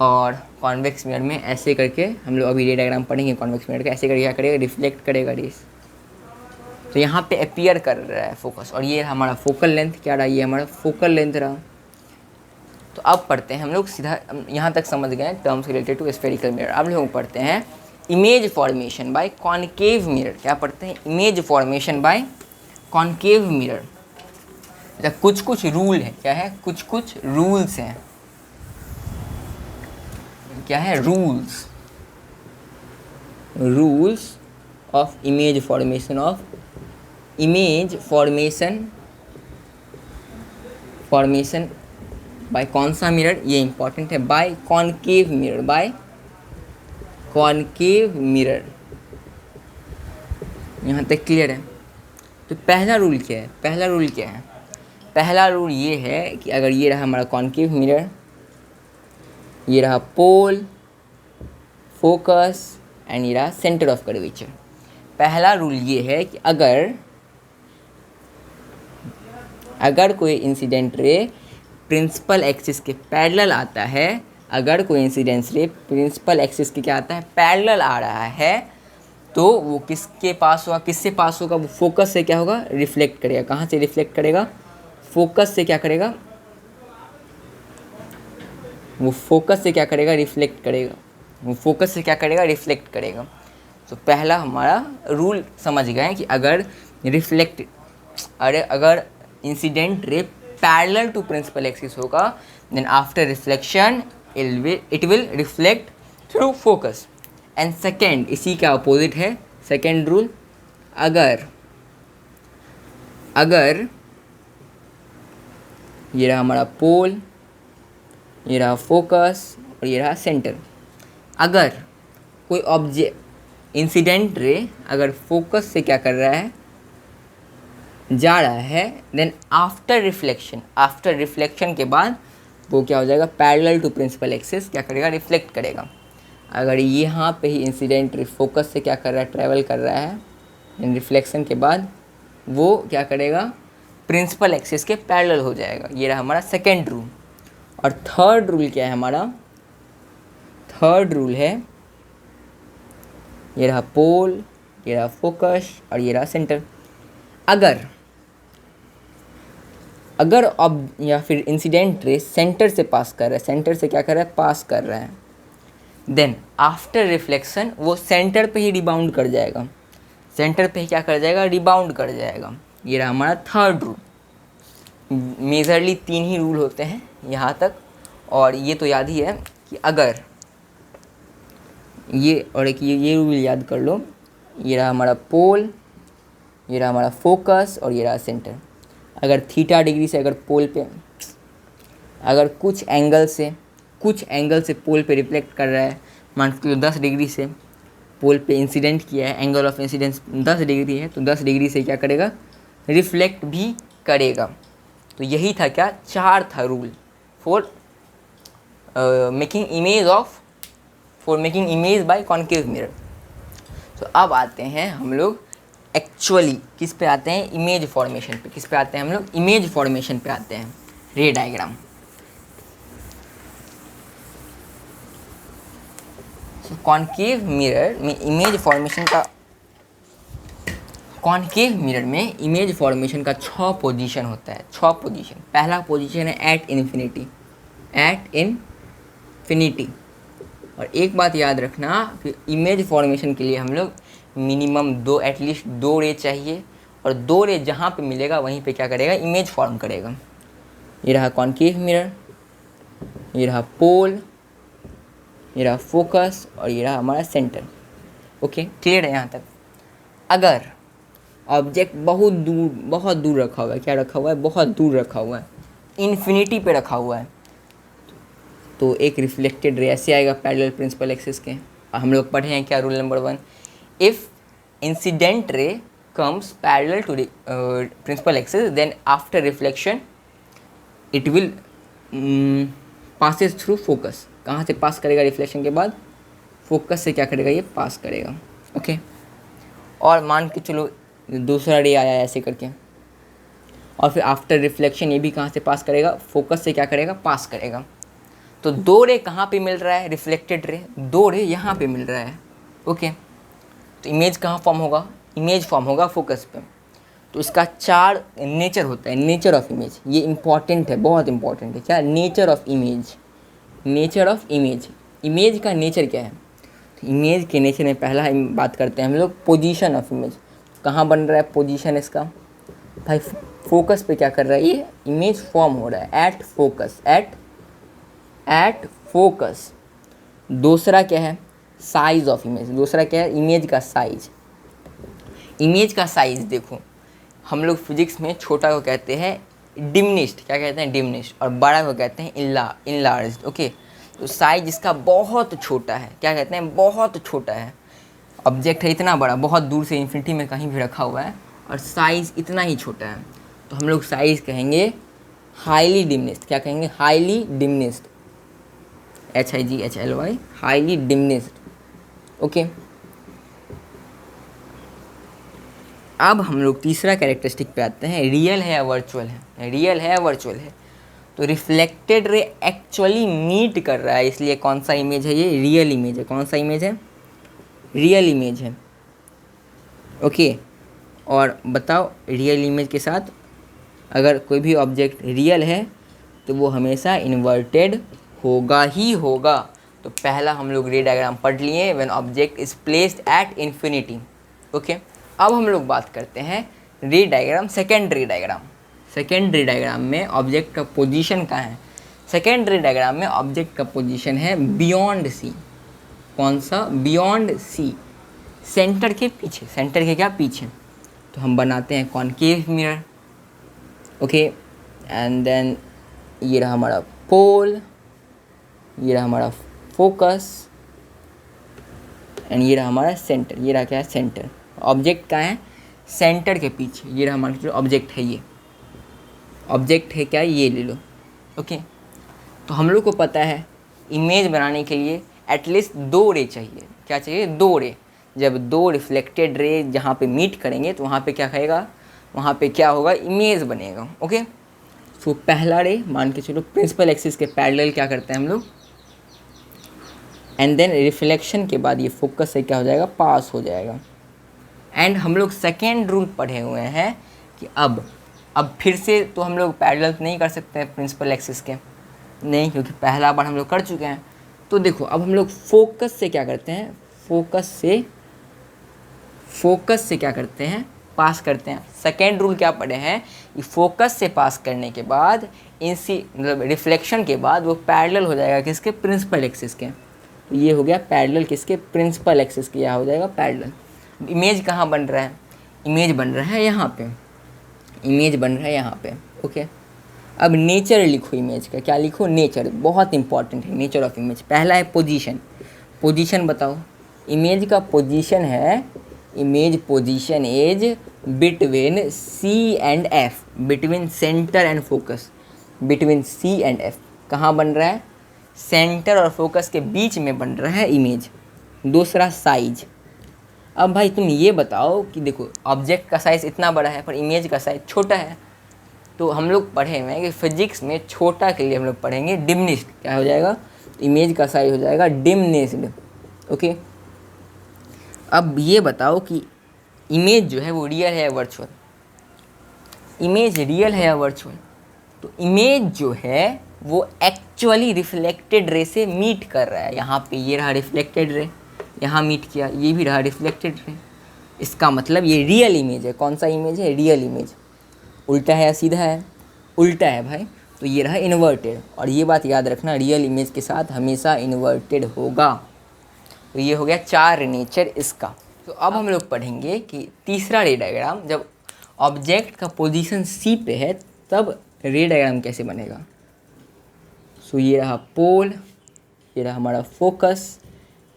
और कॉन्वेक्स मिरर में ऐसे करके हम लोग अभी रे डायग्राम पढ़ेंगे। कॉन्वेक्स मिरर का ऐसे करके क्या करेगा? रिफ्लेक्ट करेगा रेस। तो यहाँ पे अपीयर कर रहा है फोकस, और ये हमारा फोकल लेंथ क्या रहा? ये हमारा फोकल लेंथ रहा। तो अब पढ़ते हैं हम लोग सीधा, यहाँ तक समझ गए terms related to spherical mirror. अब लोग पढ़ते हैं image formation by concave mirror. क्या पढ़ते हैं? Image formation by concave mirror. कुछ कुछ रूल है। क्या है? कुछ कुछ रूल्स हैं। क्या है? Rules of image formation by कौन सा मिरर? ये इंपॉर्टेंट है, by concave mirror. By concave mirror. यहाँ तक क्लियर है? तो पहला रूल क्या है? पहला रूल ये है कि अगर ये रहा हमारा कॉनकेव मिरर, ये रहा पोल, फोकस एंड ये रहा सेंटर ऑफ कर्वेचर। पहला रूल ये है कि अगर कोई इंसिडेंट रे प्रिंसिपल एक्सिस के पैरेलल आता है, अगर कोई इंसिडेंट रे प्रिंसिपल एक्सिस के क्या आता है? पैरेलल आ रहा है, तो वो किसके पास होगा? किससे पास होगा? वो फोकस से क्या होगा? रिफ्लेक्ट करेगा। कहाँ से रिफ्लेक्ट करेगा? फोकस से क्या करेगा? वो फोकस से क्या करेगा? रिफ्लेक्ट करेगा। वो फोकस से क्या करेगा? रिफ्लेक्ट करेगा। तो पहला हमारा रूल समझ गए कि अगर अगर incident ray parallel to principal axis होगा, then after reflection it will reflect through focus. And second, इसी का अपोजिट है सेकेंड रूल। अगर ये रहा हमारा पोल, ये रहा फोकस और ये रहा सेंटर। अगर कोई इंसिडेंट रे अगर फोकस से क्या कर रहा है? जा रहा है, देन आफ्टर रिफ्लेक्शन के बाद वो क्या हो जाएगा? पैरेलल टू प्रिंसिपल एक्सिस क्या करेगा? रिफ्लेक्ट करेगा। अगर यहाँ पे ही इंसिडेंट रे फोकस से क्या कर रहा है? ट्रैवल कर रहा है, देन रिफ्लेक्शन के बाद वो क्या करेगा? प्रिंसिपल एक्सिस के पैरेलल हो जाएगा। ये रहा हमारा सेकेंड रूल। और थर्ड रूल क्या है हमारा? थर्ड रूल है, ये रहा पोल, ये रहा फोकस और ये रहा सेंटर। अगर अब या फिर इंसिडेंट रे सेंटर से पास कर रहा है, सेंटर से क्या कर रहा है, पास कर रहा है, देन आफ्टर रिफ्लेक्शन वो सेंटर पे ही रिबाउंड कर जाएगा, सेंटर पे ही क्या कर जाएगा, रिबाउंड कर जाएगा। ये रहा हमारा थर्ड रूल। मेजरली 3 ही रूल होते हैं यहाँ तक, और ये तो याद ही है कि अगर ये और एक ये रूल याद कर लो, ये रहा हमारा पोल, ये रहा हमारा फोकस और ये रहा सेंटर। अगर थीटा डिग्री से अगर पोल पे, अगर कुछ एंगल से पोल पे रिफ्लेक्ट कर रहा है, मान लो 10 डिग्री से पोल पे इंसिडेंट किया है, एंगल ऑफ इंसिडेंस 10 डिग्री है, तो 10 डिग्री से क्या करेगा, रिफ्लेक्ट भी करेगा। तो यही था क्या, 4 था rule for making image by concave mirror. तो अब आते हैं हम लोग एक्चुअली किस पे आते हैं, इमेज फॉर्मेशन पे। किस पे आते हैं हम लोग, इमेज फॉर्मेशन पे आते हैं, रे डायग्राम। कॉन्केव मिरर में इमेज फॉर्मेशन का 6 पोजीशन होता है, 6 पोजीशन। पहला पोजीशन है एट इन्फिनिटी। और एक बात याद रखना कि इमेज फॉर्मेशन के लिए हम लोग मिनिमम एटलीस्ट 2 रे चाहिए, और 2 रे जहाँ पे मिलेगा वहीं पे क्या करेगा, इमेज फॉर्म करेगा। ये रहा कॉन्केव मिरर, ये रहा पोल, ये रहा फोकस और ये रहा हमारा सेंटर। ओके, क्लियर है यहाँ तक। अगर ऑब्जेक्ट बहुत दूर रखा हुआ है, क्या रखा हुआ है, बहुत दूर रखा हुआ है, इन्फिनिटी पे रखा हुआ है, तो एक रिफ्लेक्टेड रे ऐसे आएगा पैरेलल प्रिंसिपल एक्सिस के। हम लोग पढ़े हैं क्या, rule number 1, if incident ray comes parallel to principal axis, then after reflection it will passes through focus. कहाँ से पास करेगा, रिफ्लेक्शन के बाद फोकस से क्या करेगा, ये पास करेगा। ओके, और मान के चलो दूसरा रे आया ऐसे करके, और फिर आफ्टर रिफ्लेक्शन ये भी कहाँ से पास करेगा, फोकस से क्या करेगा, पास करेगा। तो 2 रे कहाँ पे मिल रहा है, रिफ्लेक्टेड रे, 2 रे यहाँ पे मिल रहा है। ओके, तो इमेज कहाँ फॉर्म होगा, इमेज फॉर्म होगा फोकस पे। तो इसका 4 नेचर होता है, नेचर ऑफ इमेज। ये इंपॉर्टेंट है, बहुत इंपॉर्टेंट है। क्या, nature of image. Nature of image, image का नेचर क्या है। तो इमेज के नेचर में पहला बात करते हैं हम लोग पोजीशन ऑफ इमेज। कहाँ बन रहा है पोजीशन इसका, भाई फोकस पे क्या कर रहा है, ये इमेज फॉर्म हो रहा है एट फोकस, एट फोकस। दूसरा क्या है, साइज ऑफ इमेज। दूसरा क्या है, इमेज का साइज। इमेज का साइज देखो, हम लोग फिजिक्स में छोटा को कहते हैं डिमिनिश्ड, क्या कहते हैं, डिमिनिश्ड, और बड़ा को कहते हैं इनलार्ज्ड। ओके, तो साइज इसका बहुत छोटा है, क्या कहते हैं, बहुत छोटा है। ऑब्जेक्ट है इतना बड़ा, बहुत दूर से इन्फिनिटी में कहीं भी रखा हुआ है, और साइज इतना ही छोटा है, तो हम लोग साइज कहेंगे हाईली डिमिनिश्ड। क्या कहेंगे, highly diminished, HIGHLY, highly diminished. Okay, अब हम लोग तीसरा कैरेक्टरिस्टिक पे आते हैं, रियल है या वर्चुअल है। रियल है या वर्चुअल है, तो रिफ्लेक्टेड रे एक्चुअली मीट कर रहा है, इसलिए कौन सा इमेज है, ये रियल इमेज है। कौन सा इमेज है, रियल इमेज है। ओके, और बताओ रियल इमेज के साथ अगर कोई भी ऑब्जेक्ट रियल है तो वो हमेशा इन्वर्टेड होगा ही होगा। तो पहला हम लोग रे डायग्राम पढ़ लिए, when object is placed at infinity. Okay, अब हम लोग बात करते हैं ray diagram, secondary diagram. Secondary diagram में ऑब्जेक्ट का पोजीशन कहाँ है, सेकेंडरी डायग्राम में ऑब्जेक्ट का पोजीशन है बियॉन्ड सी। कौन सा, बियॉन्ड सी, सेंटर के पीछे। सेंटर के क्या, पीछे। तो हम बनाते हैं concave mirror. Okay, and then ये रहा हमारा पोल, ये रहा हमारा फोकस, एंड ये रहा हमारा सेंटर। ये रहा क्या है, सेंटर। ऑब्जेक्ट कहाँ है, सेंटर के पीछे। ये रहा हमारा जो ऑब्जेक्ट है, ये ऑब्जेक्ट है क्या, ये ले लो। ओके, तो हम लोग को पता है इमेज बनाने के लिए एटलीस्ट 2 रे चाहिए। क्या चाहिए, 2 रे। जब 2 रिफ्लेक्टेड रे जहाँ पे मीट करेंगे तो वहाँ पे क्या करेगा, वहाँ पे क्या होगा, इमेज बनेगा। ओके, तो पहला रे मान के चलो प्रिंसिपल एक्सिस के पैरेलल क्या करते हैं हम लोग, एंड देन रिफ्लेक्शन के बाद ये फोकस से क्या हो जाएगा, पास हो जाएगा। एंड हम लोग सेकेंड रूल पढ़े हुए हैं कि अब अब फिर से तो हम लोग पैरेलल नहीं कर सकते हैं प्रिंसिपल एक्सिस के, नहीं, क्योंकि पहला बार हम लोग कर चुके हैं। तो देखो अब हम लोग फोकस से क्या करते हैं, फोकस से क्या करते हैं, पास करते हैं। सेकेंड रूल क्या पढ़े हैं कि फोकस से पास करने के बाद मतलब रिफ्लेक्शन के बाद वो पैरेलल हो जाएगा किसके, प्रिंसिपल एक्सिस के। तो ये हो गया पैरेलल किसके, प्रिंसिपल एक्सिस के, यहाँ हो जाएगा पैरेलल। इमेज कहाँ बन रहा है, इमेज बन रहा है यहाँ पे, इमेज बन रहा है यहाँ पे। ओके, अब नेचर लिखो इमेज का, क्या लिखो, नेचर, बहुत इंपॉर्टेंट है नेचर ऑफ इमेज। पहला है पोजीशन, पोजीशन बताओ, इमेज का पोजीशन है, image position is between C and F, between centre and focus, between C and F. कहाँ बन रहा है, सेंटर और फोकस के बीच में बन रहा है इमेज। दूसरा साइज, अब भाई तुम ये बताओ कि देखो ऑब्जेक्ट का साइज़ इतना बड़ा है पर इमेज का साइज़ छोटा है, तो हम लोग पढ़े हुए हैं कि फिजिक्स में छोटा के लिए हम लोग पढ़ेंगे डिमिनिश्ड, क्या हो जाएगा, इमेज का साइज हो जाएगा डिमिनिश्ड। ओके, अब ये बताओ कि इमेज जो है वो रियल है या वर्चुअल, इमेज रियल है या वर्चुअल। तो इमेज जो है वो एक्चुअली रिफ्लेक्टेड रे से मीट कर रहा है, यहाँ पे ये रहा रिफ्लेक्टेड रे, यहाँ मीट किया, ये भी रहा रिफ्लेक्टेड रे, इसका मतलब ये रियल इमेज है। कौन सा इमेज है, रियल इमेज। उल्टा है या सीधा है, उल्टा है भाई, तो ये रहा इन्वर्टेड। और ये बात याद रखना, रियल इमेज के साथ हमेशा इन्वर्टेड होगा। तो ये हो गया 4 नेचर इसका। तो अब हम लोग पढ़ेंगे कि तीसरा रे डायग्राम, जब ऑब्जेक्ट का पोजीशन सी पे है तब रे डायग्राम कैसे बनेगा। सो ये रहा पोल, ये रहा हमारा focus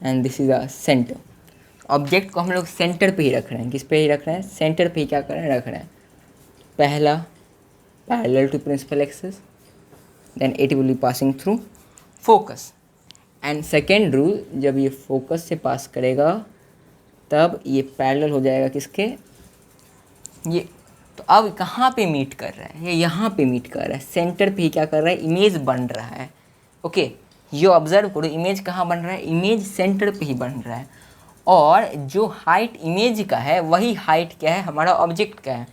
and this is a centre. Object को हम लोग सेंटर पे ही रख रहे हैं, किस पे ही रख रहे हैं, सेंटर पे ही क्या कर रहे हैं, रख रहे हैं। पहला parallel to principal axis, then it will be passing through focus. And second rule, जब ये फोकस से पास करेगा तब ये पैरेलल हो जाएगा किसके, ये। तो अब कहाँ पे मीट कर रहा है, ये यहाँ पे मीट कर रहा है, सेंटर पे ही क्या कर रहा है, इमेज बन रहा है। ओके, ये ऑब्जर्व करो, इमेज कहाँ बन रहा है, इमेज सेंटर पे ही बन रहा है। और जो हाइट इमेज का है वही हाइट क्या है, हमारा ऑब्जेक्ट का है।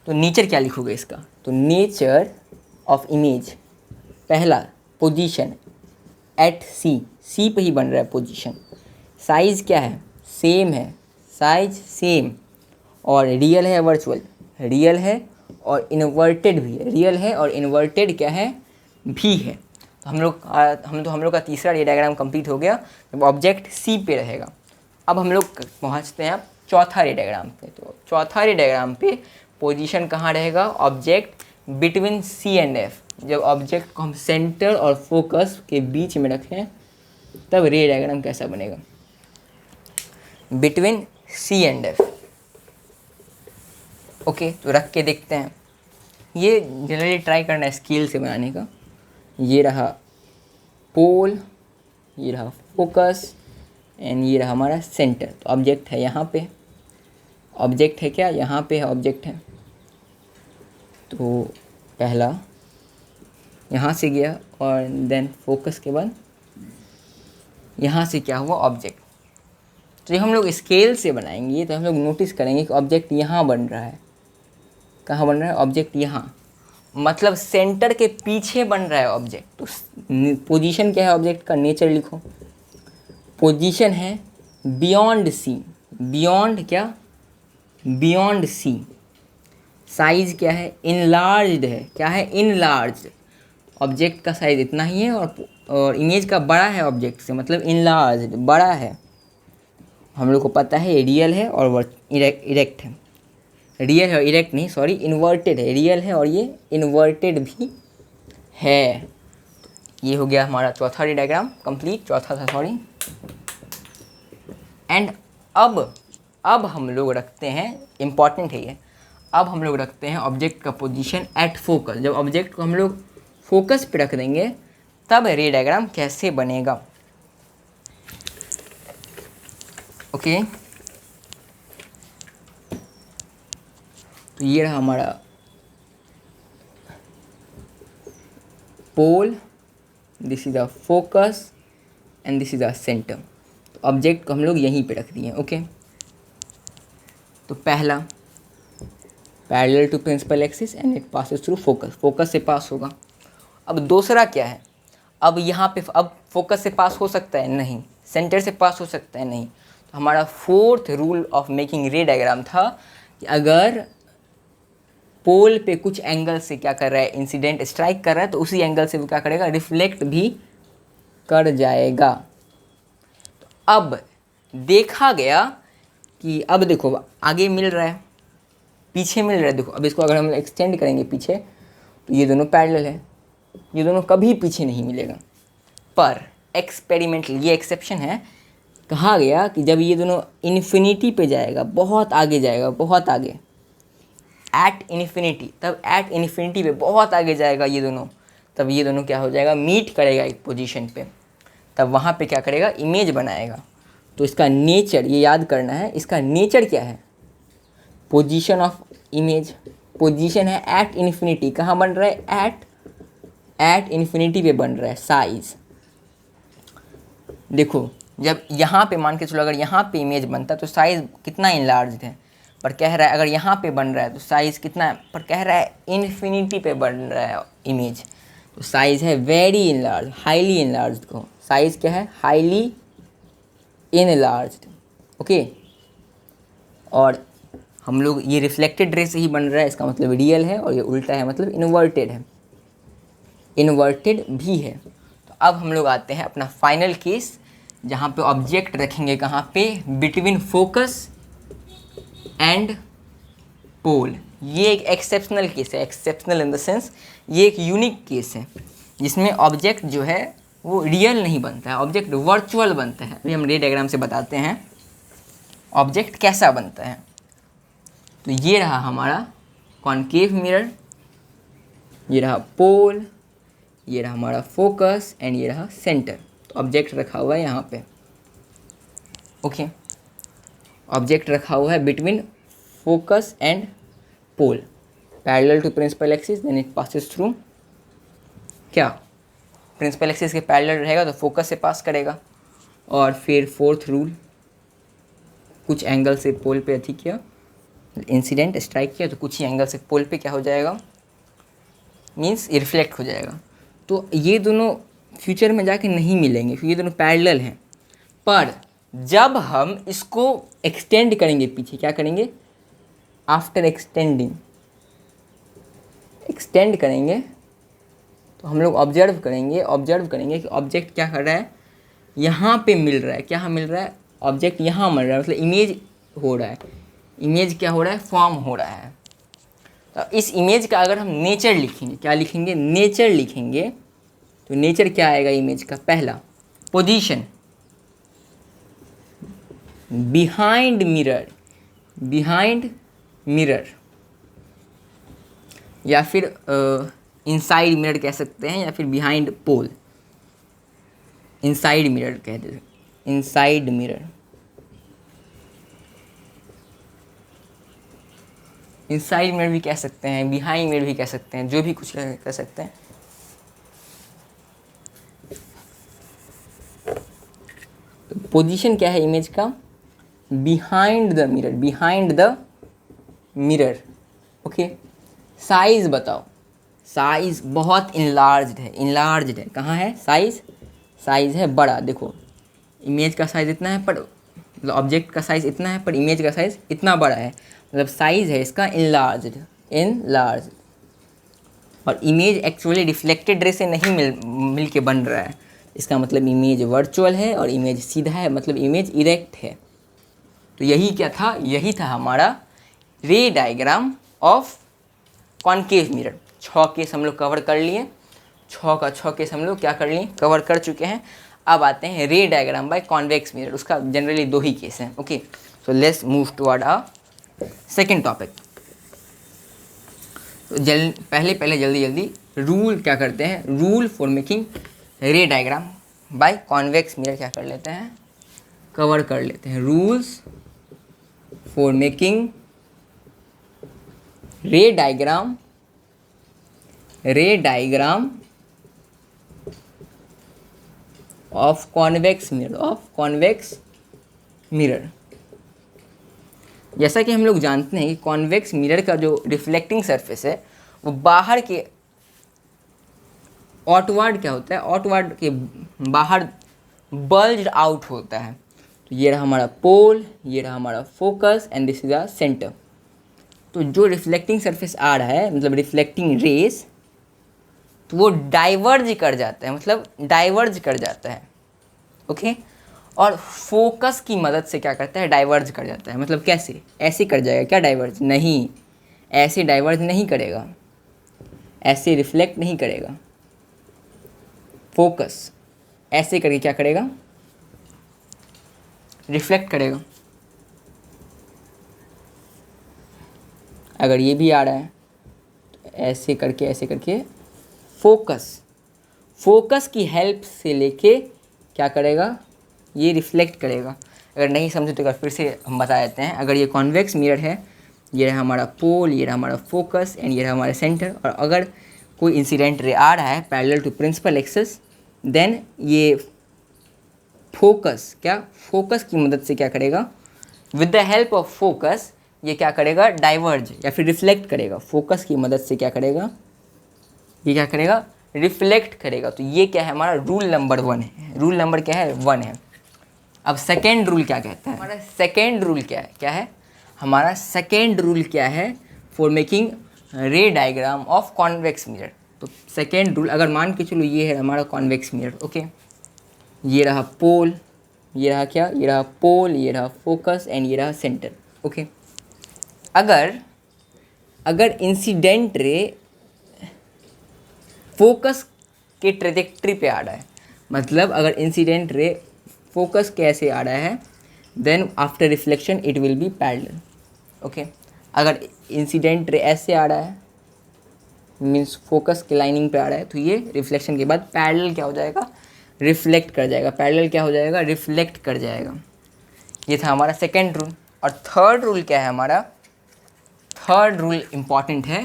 तो नेचर क्या लिखोगे इसका, तो नेचर ऑफ इमेज, पहला पोजीशन एट सी, सी पे ही बन रहा है पोजीशन। साइज़ क्या है, सेम है, साइज सेम। और रियल है वर्चुअल, रियल है और इन्वर्टेड भी है, रियल है और इन्वर्टेड क्या है, भी है। तो हम लोग का तीसरा रे डायग्राम कंप्लीट हो गया जब ऑब्जेक्ट सी पे रहेगा। अब हम लोग पहुंचते हैं अब चौथा रे डायग्राम पे। तो चौथा रे डायग्राम पे पोजीशन कहाँ रहेगा, object between C and F. जब ऑब्जेक्ट को हम सेंटर और फोकस के बीच में रखें तब रे डायग्राम कैसा बनेगा, between C and F. Okay, तो रख के देखते हैं। ये जनरली ट्राई करना है स्केल से बनाने का। ये रहा पोल, ये रहा फोकस एंड ये रहा हमारा सेंटर। तो ऑब्जेक्ट है यहाँ पे, ऑब्जेक्ट है क्या, यहाँ पे है ऑब्जेक्ट है। तो पहला यहाँ से गया और देन फोकस के बाद यहाँ से क्या हुआ, ऑब्जेक्ट। तो जब हम लोग स्केल से बनाएंगे तो हम लोग नोटिस करेंगे कि ऑब्जेक्ट यहाँ बन रहा है। कहाँ बन रहा है ऑब्जेक्ट, यहाँ, मतलब सेंटर के पीछे बन रहा है ऑब्जेक्ट। तो पोजीशन क्या है ऑब्जेक्ट का, नेचर लिखो, पोजीशन है बियॉन्ड सी, बियॉन्ड क्या, बियॉन्ड सी। साइज क्या है, इनलार्ज्ड है, क्या है, इनलार्ज्ड। ऑब्जेक्ट का साइज इतना ही है और इमेज का बड़ा है ऑब्जेक्ट से, मतलब इनलार्ज्ड, बड़ा है। हम लोग को पता है रियल है और इरेक्ट है, रियल है और इरेक्ट नहीं, सॉरी, इन्वर्टेड है, रियल है और ये इन्वर्टेड भी है। ये हो गया हमारा चौथा रे डायग्राम कंप्लीट, चौथा था सॉरी। एंड अब हम लोग रखते हैं, इम्पॉर्टेंट है ये, अब हम लोग रखते हैं ऑब्जेक्ट का पोजीशन एट फोकस। जब ऑब्जेक्ट को हम लोग फोकस पे रख देंगे तब रे डायग्राम कैसे बनेगा। ओके, तो ये रहा हमारा pole, this is a focus and this is a centre. तो ऑब्जेक्ट को हम लोग यहीं पे रख दिए। ओके, तो पहला parallel to principal axis and it passes through focus, focus से पास होगा। अब दूसरा क्या है, अब यहाँ पे अब फोकस से पास हो सकता है नहीं, सेंटर से पास हो सकता है नहीं। तो हमारा fourth rule of making ray diagram था कि अगर पोल पे कुछ एंगल से क्या कर रहा है, इंसिडेंट स्ट्राइक कर रहा है, तो उसी एंगल से वो क्या करेगा, रिफ्लेक्ट भी कर जाएगा। तो अब देखा गया कि अब देखो आगे मिल रहा है, पीछे मिल रहा है। देखो अब इसको अगर हम एक्सटेंड करेंगे पीछे, तो ये दोनों पैरेलल है, ये दोनों कभी पीछे नहीं मिलेगा। पर एक्सपेरिमेंटल, ये एक्सेप्शन है, कहा गया कि जब ये दोनों इन्फिनिटी पे जाएगा, बहुत आगे जाएगा, बहुत आगे, एट इन्फिनिटी, तब एट इन्फिनिटी पे बहुत आगे जाएगा ये दोनों, तब ये दोनों क्या हो जाएगा, मीट करेगा एक पोजीशन पे, तब वहाँ पे क्या करेगा, इमेज बनाएगा। तो इसका नेचर ये याद करना है, इसका नेचर क्या है, पोजीशन ऑफ इमेज, पोजीशन है एट इन्फिनिटी, कहाँ बन रहा है, एट इन्फिनिटी पे बन रहा है। साइज देखो, जब यहाँ पे मान के चलो अगर यहाँ पे इमेज बनता तो साइज कितना इनलार्ज है, पर कह रहा है अगर यहाँ पे बन रहा है तो साइज़ कितना है, पर कह रहा है इन्फिनिटी पे बन रहा है इमेज, तो साइज़ है वेरी इनलार्ज, हाईली इनलार्ज को, साइज़ क्या है, हाईली इनलार्ज। ओके, और हम लोग ये रिफ्लेक्टेड रे से ही बन रहा है, इसका मतलब रियल है, और ये उल्टा है मतलब इन्वर्टेड है, इन्वर्टेड भी है। तो अब हम लोग आते हैं अपना फाइनल केस, जहाँ पे ऑब्जेक्ट रखेंगे कहाँ पे, बिटवीन फोकस एंड पोल। ये एक एक्सेप्शनल केस है, एक्सेप्शनल इन द सेंस ये एक यूनिक केस है जिसमें ऑब्जेक्ट जो है वो रियल नहीं बनता है, ऑब्जेक्ट वर्चुअल बनता है। अभी हम रे डायग्राम से बताते हैं ऑब्जेक्ट कैसा बनता है। तो ये रहा हमारा कॉनकेव मिरर, ये रहा पोल, ये रहा हमारा फोकस एंड ये रहा सेंटर। तो ऑब्जेक्ट रखा हुआ है यहाँ पे। ओके, ऑब्जेक्ट रखा हुआ है between focus and pole, parallel to principal axis, then it passes through क्या, प्रिंसिपल एक्सिस के पैरेलल रहेगा तो फोकस से पास करेगा। और फिर फोर्थ रूल, कुछ एंगल से पोल पे अधिक किया, इंसिडेंट स्ट्राइक किया, तो कुछ ही एंगल से पोल पे क्या हो जाएगा, मीन्स रिफ्लेक्ट हो जाएगा। तो ये दोनों फ्यूचर में जाके नहीं मिलेंगे, ये दोनों पैरेलल हैं। पर जब हम इसको एक्सटेंड करेंगे पीछे, क्या करेंगे, आफ्टर एक्सटेंड करेंगे, तो हम लोग ऑब्जर्व करेंगे कि ऑब्जेक्ट क्या कर रहा है, यहाँ पे मिल रहा है, क्या मिल रहा है, ऑब्जेक्ट यहाँ मिल रहा है, मतलब इमेज हो रहा है, इमेज क्या हो रहा है, फॉर्म हो रहा है। तो इस इमेज का अगर हम नेचर लिखेंगे, क्या लिखेंगे, नेचर लिखेंगे, तो नेचर क्या आएगा इमेज का, पहला पोजीशन बिहाइंड मिरर, या फिर इनसाइड मिरर कह सकते हैं, या फिर बिहाइंड पोल, इनसाइड मिरर कहते हैं, इनसाइड मिरर, इनसाइड मिरर भी कह सकते हैं, बिहाइंड मिरर भी कह सकते हैं, जो भी कुछ कह सकते हैं। तो पोजीशन क्या है इमेज का, behind the mirror. Okay, size बताओ, साइज बहुत इनलार्ज्ड है, कहाँ है साइज है बड़ा। देखो इमेज का साइज इतना है, पर मतलब ऑब्जेक्ट का साइज इतना है, पर इमेज का साइज इतना बड़ा है, मतलब साइज है इसका इनलार्ज्ड। और इमेज एक्चुअली रिफ्लेक्टेड रे से नहीं मिल के बन रहा है, इसका मतलब इमेज वर्चुअल है, और इमेज सीधा है, मतलब इमेज इरेक्ट है। तो यही क्या था, यही था हमारा ray diagram of concave mirror. 6 case हम लोग कवर कर लिए, 6 केस हम लोग क्या कर लिए, कवर कर चुके हैं। अब आते हैं ray diagram by convex mirror, उसका जनरली 2 ही केस हैं। Okay, so let's move toward a second topic. तो पहले जल्दी रूल क्या करते हैं, rule for making ray diagram by convex mirror क्या कर लेते हैं, कवर कर लेते हैं। Rules for making ray diagram of convex mirror, जैसा कि हम लोग जानते हैं कि कॉन्वेक्स मिरर का जो रिफ्लेक्टिंग सरफेस है वो बाहर के आउटवर्ड क्या होता है, आउटवर्ड के बाहर बल्ज आउट होता है। तो ये रहा हमारा पोल, ये रहा हमारा focus and this is a centre. तो जो रिफ्लेक्टिंग सरफेस आ रहा है मतलब रिफ्लेक्टिंग रेस, तो वो डाइवर्ज कर जाता है, मतलब डाइवर्ज कर जाता है, ओके। और फोकस की मदद से क्या करता है, डाइवर्ज कर जाता है। मतलब कैसे, ऐसे कर जाएगा क्या डाइवर्ज? नहीं, ऐसे डाइवर्ज नहीं करेगा, ऐसे रिफ्लेक्ट नहीं करेगा। फोकस ऐसे करके क्या करेगा, रिफ्लेक्ट करेगा। अगर ये भी आ रहा है तो ऐसे करके फोकस की हेल्प से लेके क्या करेगा, ये रिफ्लेक्ट करेगा। अगर नहीं समझे तो फिर से हम बता देते हैं। अगर ये कॉन्वेक्स मिरर है, ये रहा हमारा पोल, ये रहा हमारा फोकस एंड ये रहा हमारा सेंटर, और अगर कोई इंसिडेंट रे आ रहा है parallel to principal axis, then ये फोकस की मदद से क्या करेगा, with the help of focus ये क्या करेगा, डाइवर्ज या फिर रिफ्लेक्ट करेगा। फोकस की मदद से क्या करेगा, ये क्या करेगा, रिफ्लेक्ट करेगा। तो ये क्या है, हमारा रूल नंबर 1 है। रूल नंबर क्या है, 1 है। अब सेकेंड रूल क्या कहता है, हमारा सेकेंड रूल क्या है, हमारा सेकेंड रूल क्या है, for making ray diagram of convex mirror. तो सेकेंड रूल, अगर मान के चलो ये है हमारा कॉन्वेक्स मिरर, ओके। ये रहा पोल, ये रहा क्या, ये रहा पोल, ये रहा फोकस एंड ये रहा सेंटर, ओके। अगर इंसिडेंट रे फोकस के ट्रेजेक्ट्री पे आ रहा है, मतलब अगर इंसिडेंट रे फोकस कैसे आ रहा है, then after reflection it will be parallel, okay. अगर इंसिडेंट रे ऐसे आ रहा है, मीन्स फोकस के लाइनिंग पे आ रहा है, तो ये रिफ्लेक्शन के बाद पैरेलल क्या हो जाएगा, रिफ्लेक्ट कर जाएगा। पैरेलल क्या हो जाएगा, रिफ्लेक्ट कर जाएगा। ये था हमारा सेकेंड रूल। और थर्ड रूल क्या है हमारा, थर्ड रूल इम्पॉर्टेंट है,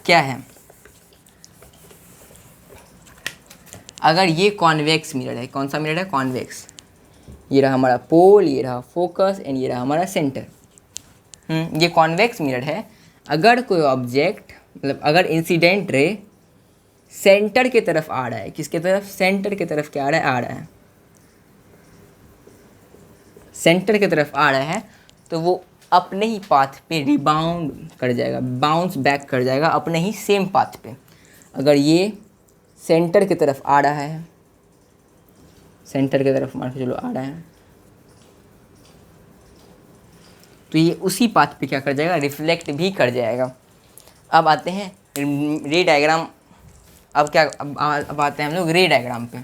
क्या है, अगर ये कॉन्वेक्स मिरर है, कौन सा मिरर है, कॉन्वेक्स, ये रहा हमारा पोल, ये रहा फोकस एंड ये रहा हमारा सेंटर, ये कॉन्वेक्स मिरर है। अगर कोई ऑब्जेक्ट, मतलब अगर इंसिडेंट रे सेंटर की तरफ आ रहा है, किसके तरफ, सेंटर की तरफ क्या आ रहा है, सेंटर की तरफ आ रहा है, तो वो अपने ही पाथ पे रिबाउंड कर जाएगा, बाउंस बैक कर जाएगा अपने ही सेम पाथ पे। अगर ये सेंटर की तरफ आ रहा है, सेंटर की तरफ मान के चलो आ रहा है, तो ये उसी पाथ पे क्या कर जाएगा, रिफ्लेक्ट भी कर जाएगा। अब आते हैं रे डायग्राम। अब आते हैं हम लोग रे डायग्राम पे।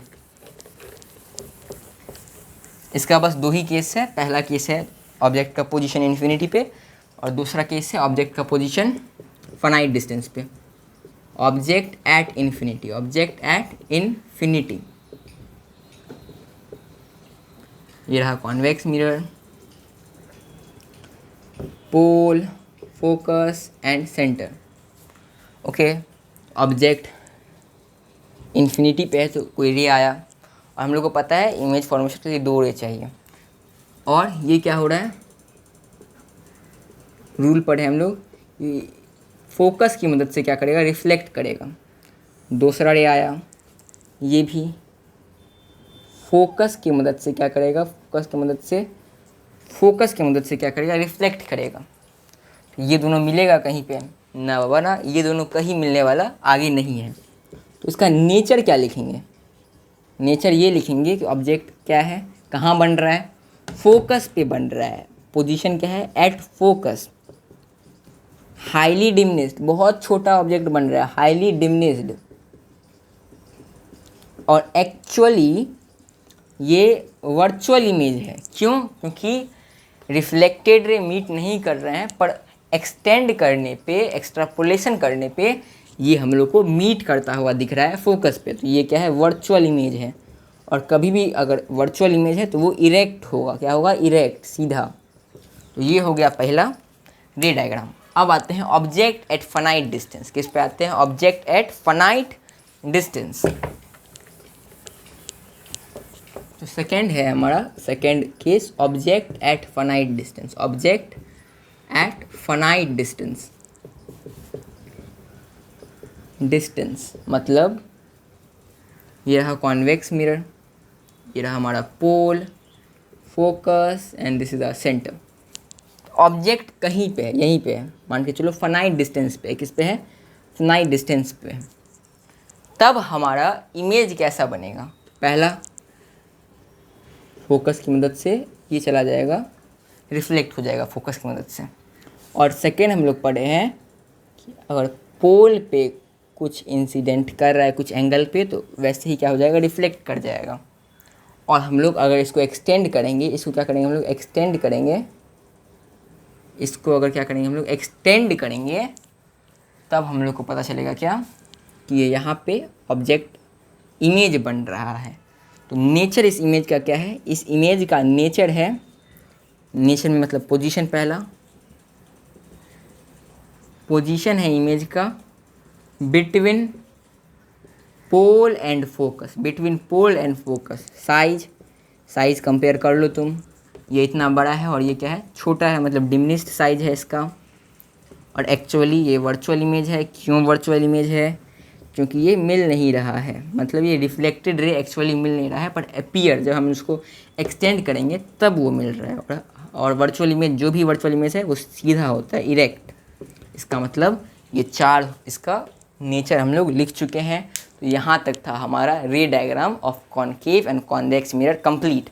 इसका बस 2 ही केस है। पहला केस है ऑब्जेक्ट का पोजीशन इन्फिनिटी पे, और दूसरा केस है ऑब्जेक्ट का पोजीशन फाइनाइट डिस्टेंस पे। Object at infinity, object at infinity, ये रहा convex mirror, pole, focus and centre, okay. Object infinity पे है तो कोई रे आया, और हम लोग को पता है इमेज फॉर्मेशन के लिए 2 रे चाहिए, और ये क्या हो रहा है, रूल पढ़े हम लोग, फोकस की मदद से क्या करेगा, रिफ्लेक्ट करेगा। दूसरा रे आया, ये भी फोकस की मदद से क्या करेगा, फोकस की मदद से क्या करेगा, रिफ्लेक्ट करेगा। ये दोनों मिलेगा कहीं पे ना बाबा ना, ये दोनों कहीं मिलने वाला आगे नहीं है। तो इसका नेचर क्या लिखेंगे, नेचर ये लिखेंगे कि ऑब्जेक्ट क्या है, कहाँ बन रहा है, फोकस पे बन रहा है। पोजीशन क्या है, एट फोकस। हाईली डिमिनिश्ड, बहुत छोटा ऑब्जेक्ट बन रहा है, हाईली डिमिनिश्ड। और एक्चुअली ये वर्चुअल इमेज है, क्यों, क्योंकि रिफ्लेक्टेड रे मीट नहीं कर रहे हैं, पर एक्सटेंड करने पे, एक्सट्रापोलेशन करने पे ये हम लोग को मीट करता हुआ दिख रहा है फोकस पे। तो ये क्या है, वर्चुअल इमेज है। और कभी भी अगर वर्चुअल इमेज है तो वो इरेक्ट होगा, क्या होगा, इरेक्ट, सीधा। तो ये हो गया पहला रे डायग्राम। अब आते हैं ऑब्जेक्ट एट फाइनाइट डिस्टेंस। किस पे आते हैं, ऑब्जेक्ट एट फाइनाइट डिस्टेंस। तो सेकेंड है हमारा, second case, object at finite distance. Object at finite distance मतलब ये रहा कॉन्वेक्स मिरर, ये रहा हमारा pole, focus and this is our centre. Object कहीं पे है, यहीं पे है, मान के चलो फाइनाइट डिस्टेंस पे, किस पे है, फाइनाइट डिस्टेंस पे। तब हमारा इमेज कैसा बनेगा, पहला फोकस की मदद से ये चला जाएगा, रिफ्लेक्ट हो जाएगा फोकस की मदद से। और सेकेंड हम लोग पढ़े हैं कि अगर पोल पे कुछ इंसिडेंट कर रहा है कुछ एंगल पे, तो वैसे ही क्या हो जाएगा, रिफ्लेक्ट कर जाएगा। और हम लोग अगर इसको एक्सटेंड करेंगे, इसको क्या करेंगे हम लोग, एक्सटेंड करेंगे, इसको अगर क्या करेंगे हम लोग, एक्सटेंड करेंगे, तब हम लोग को पता चलेगा क्या, कि ये यहाँ पे ऑब्जेक्ट इमेज बन रहा है। तो नेचर इस इमेज का क्या है, इस इमेज का नेचर है, नेचर में मतलब पोजीशन, पहला पोजीशन है इमेज का between pole and focus, between pole and focus. Size compare कर लो तुम, ये इतना बड़ा है और ये क्या है, छोटा है, मतलब डिमिनिश्ड साइज है इसका। और एक्चुअली ये वर्चुअल इमेज है। क्यों वर्चुअल इमेज है, क्योंकि ये मिल नहीं रहा है, मतलब ये रिफ्लेक्टेड रे एक्चुअली मिल नहीं रहा है, पर अपीयर जब हम उसको एक्सटेंड करेंगे तब वो मिल रहा है। और वर्चुअल इमेज, जो भी वर्चुअल इमेज है वो सीधा होता है, इरेक्ट। इसका मतलब ये चार इसका नेचर हम लोग लिख चुके हैं। तो यहाँ तक था हमारा ray diagram of concave and convex mirror complete.